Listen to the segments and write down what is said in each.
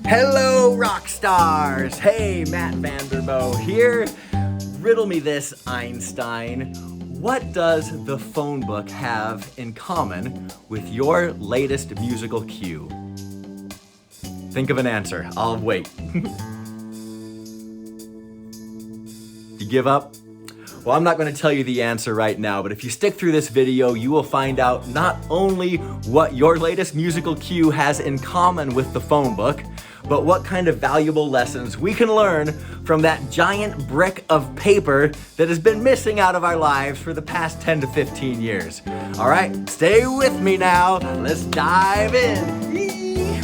Hello, rock stars! Hey, Matt Vanderbo here. Riddle me this, Einstein. What does the phone book have in common with your latest musical cue? Think of an answer. I'll wait. You give up? Well, I'm not going to tell you the answer right now, but if you stick through this video, you will find out not only what your latest musical cue has in common with the phone book, but what kind of valuable lessons we can learn from that giant brick of paper that has been missing out of our lives for the past 10 to 15 years. All right, stay with me now. Let's dive in.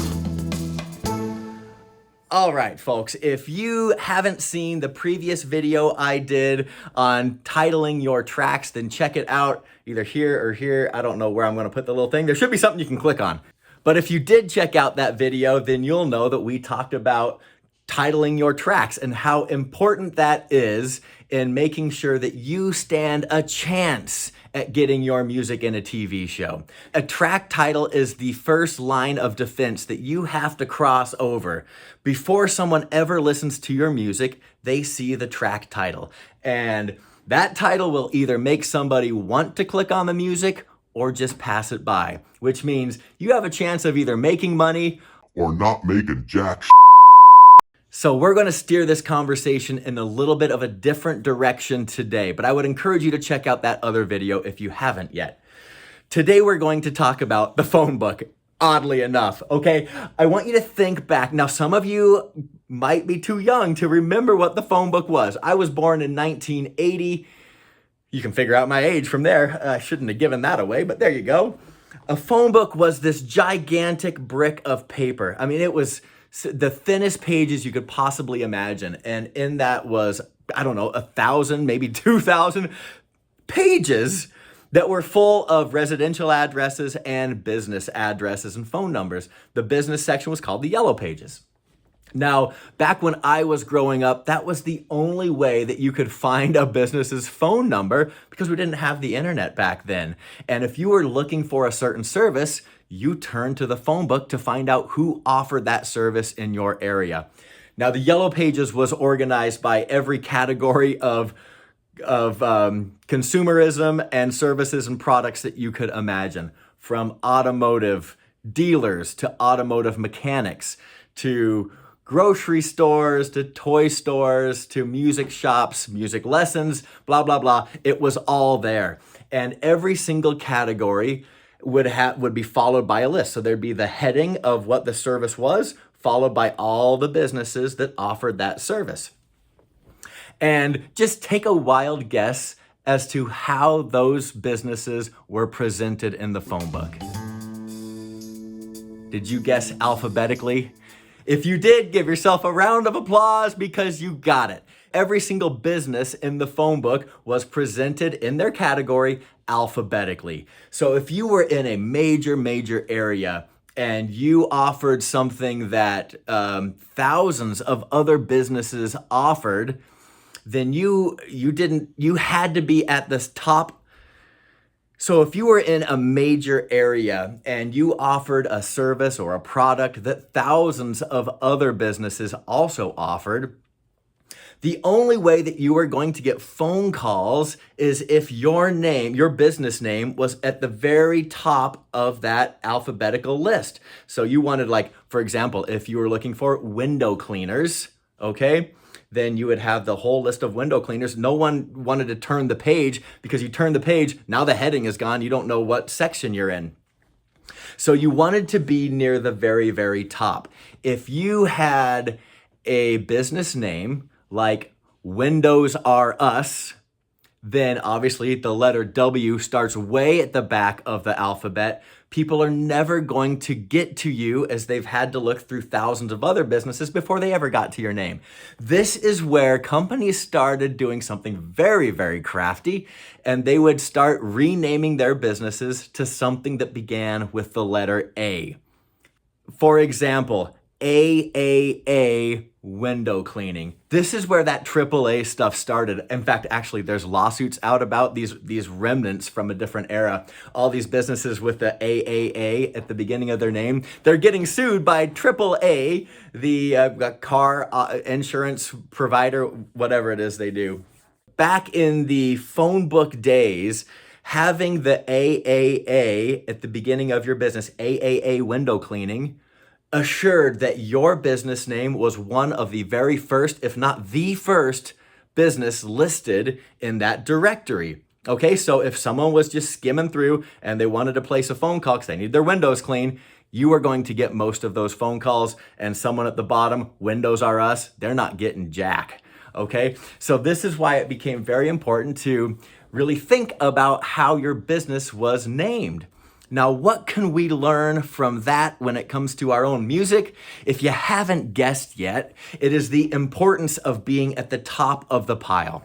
All right, folks, if you haven't seen the previous video I did on titling your tracks, then check it out either here or here. I don't know where I'm going to put the little thing. There should be something you can click on. But if you did check out that video, then you'll know that we talked about titling your tracks and how important that is in making sure that you stand a chance at getting your music in a TV show. A track title is the first line of defense that you have to cross over. Before someone ever listens to your music, they see the track title. And that title will either make somebody want to click on the music or just pass it by, which means you have a chance of either making money or not making jack. So we're going to steer this conversation in a little bit of a different direction today, but I would encourage you to check out that other video if you haven't yet. Today we're going to talk about the phone book, oddly enough, okay? I want you to think back. Now, some of you might be too young to remember what the phone book was. I was born in 1980. You can figure out my age from there. I shouldn't have given that away, but there you go. A phone book was this gigantic brick of paper. I mean, it was the thinnest pages you could possibly imagine. And in that was, I don't know, 1,000, maybe 2,000 pages that were full of residential addresses and business addresses and phone numbers. The business section was called the Yellow Pages. Now, back when I was growing up, that was the only way that you could find a business's phone number because we didn't have the internet back then. And if you were looking for a certain service, you turned to the phone book to find out who offered that service in your area. Now, the Yellow Pages was organized by every category of consumerism and services and products that you could imagine, from automotive dealers to automotive mechanics to grocery stores to toy stores to music shops, music lessons, blah, blah, blah. It was all there. And every single category would be followed by a list. So there'd be the heading of what the service was, followed by all the businesses that offered that service. And just take a wild guess as to how those businesses were presented in the phone book. Did you guess alphabetically? If you did, give yourself a round of applause because you got it. Every single business in the phone book was presented in their category alphabetically. So if you were in a major area and you offered something that thousands of other businesses offered, then you had to be at this top. So if you were in a major area and you offered a service or a product that thousands of other businesses also offered, the only way that you were going to get phone calls is if your name, your business name, was at the very top of that alphabetical list. So you wanted, like, for example, if you were looking for window cleaners, okay, then you would have the whole list of window cleaners. No one wanted to turn the page because you turn the page, now the heading is gone. You don't know what section you're in. So you wanted to be near the very, very top. If you had a business name like Windows R Us, then obviously the letter W starts way at the back of the alphabet. People are never going to get to you as they've had to look through thousands of other businesses before they ever got to your name. This is where companies started doing something very, very crafty, and they would start renaming their businesses to something that began with the letter A. For example, AAA window cleaning. This is where that AAA stuff started. In fact, actually, there's lawsuits out about these remnants from a different era. All these businesses with the AAA at the beginning of their name, they're getting sued by AAA, the car insurance provider, whatever it is they do. Back in the phone book days, having the AAA at the beginning of your business, AAA window cleaning, assured that your business name was one of the very first, if not the first, business listed in that directory. Okay, so if someone was just skimming through and they wanted to place a phone call because they need their windows clean, you are going to get most of those phone calls, and someone at the bottom, Windows R Us, they're not getting jack. Okay, so this is why it became very important to really think about how your business was named. Now, what can we learn from that when it comes to our own music? If you haven't guessed yet, it is the importance of being at the top of the pile.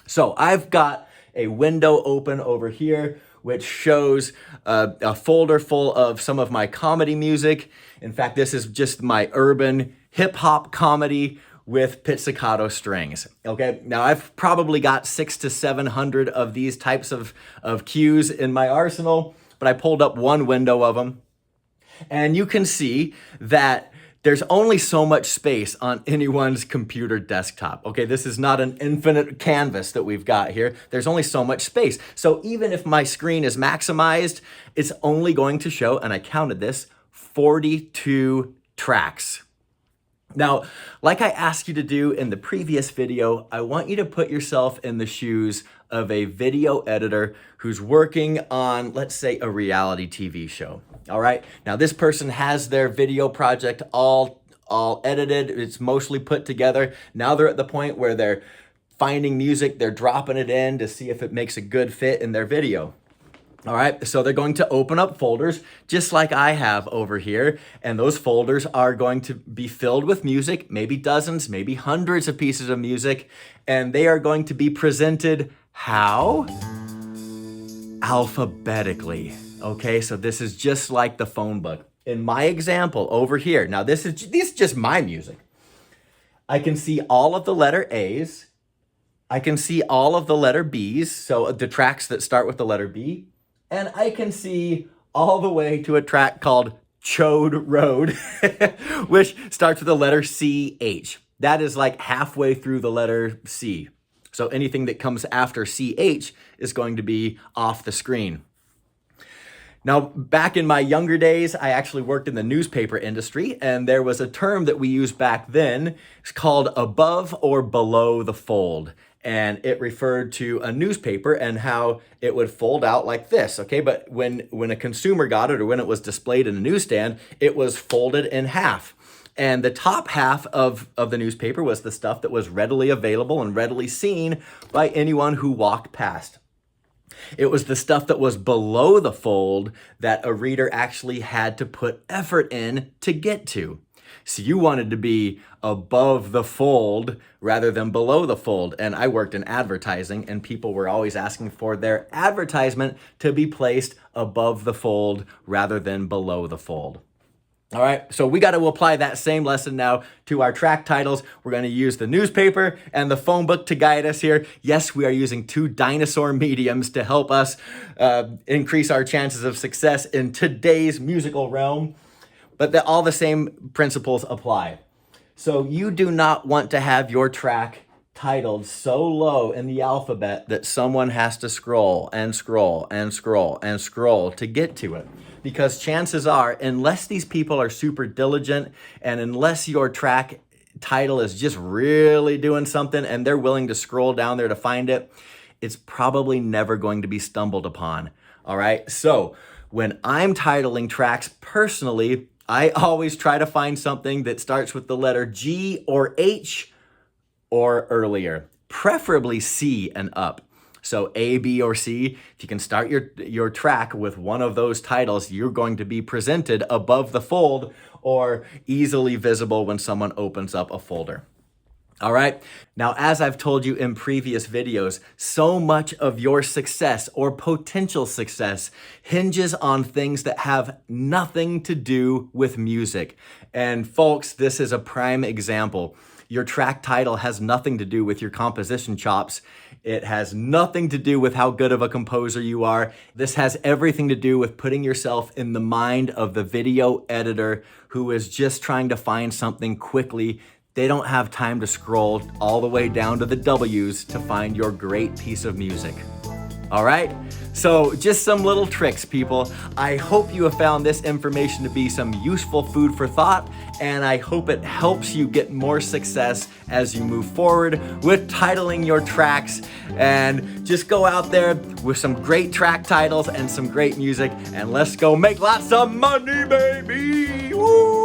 So I've got a window open over here, which shows a folder full of some of my comedy music. In fact, this is just my urban hip hop comedy with pizzicato strings. Okay, now I've probably got 600 to 700 of these types of cues in my arsenal, but I pulled up one window of them, and you can see that there's only so much space on anyone's computer desktop. Okay, this is not an infinite canvas that we've got here. There's only so much space. So even if my screen is maximized, it's only going to show, and I counted this, 42 tracks. Now, like I asked you to do in the previous video, I want you to put yourself in the shoes of a video editor who's working on, let's say, a reality TV show. All right. Now, this person has their video project all edited. It's mostly put together. Now they're at the point where they're finding music. They're dropping it in to see if it makes a good fit in their video. All right, so they're going to open up folders just like I have over here, and those folders are going to be filled with music, maybe dozens, maybe hundreds of pieces of music, and they are going to be presented how? Alphabetically. Okay, so this is just like the phone book. In my example over here, now this is just my music. I can see all of the letter A's. I can see all of the letter B's, so the tracks that start with the letter B. And I can see all the way to a track called Chode Road, which starts with the letter CH. That is like halfway through the letter C. So anything that comes after CH is going to be off the screen. Now, back in my younger days, I actually worked in the newspaper industry, and there was a term that we used back then. It's called above or below the fold. And it referred to a newspaper and how it would fold out like this, okay? But when a consumer got it or when it was displayed in a newsstand, it was folded in half. And the top half of the newspaper was the stuff that was readily available and readily seen by anyone who walked past. It was the stuff that was below the fold that a reader actually had to put effort in to get to. So you wanted to be above the fold rather than below the fold. And I worked in advertising, and people were always asking for their advertisement to be placed above the fold rather than below the fold. All right, so we got to apply that same lesson now to our track titles. We're going to use the newspaper and the phone book to guide us here. Yes, we are using two dinosaur mediums to help us increase our chances of success in today's musical realm, but all the same principles apply. So you do not want to have your track titled so low in the alphabet that someone has to scroll and scroll and scroll and scroll to get to it. Because chances are, unless these people are super diligent and unless your track title is just really doing something and they're willing to scroll down there to find it, it's probably never going to be stumbled upon. All right. So when I'm titling tracks personally, I always try to find something that starts with the letter G or H or earlier, preferably C and up. So A, B, or C, if you can start your track with one of those titles, you're going to be presented above the fold or easily visible when someone opens up a folder. All right. Now, as I've told you in previous videos, so much of your success or potential success hinges on things that have nothing to do with music. And folks, this is a prime example. Your track title has nothing to do with your composition chops. It has nothing to do with how good of a composer you are. This has everything to do with putting yourself in the mind of the video editor who is just trying to find something quickly. They don't have time to scroll all the way down to the W's to find your great piece of music. All right? So just some little tricks, people. I hope you have found this information to be some useful food for thought, and I hope it helps you get more success as you move forward with titling your tracks. And just go out there with some great track titles and some great music, and let's go make lots of money, baby! Woo!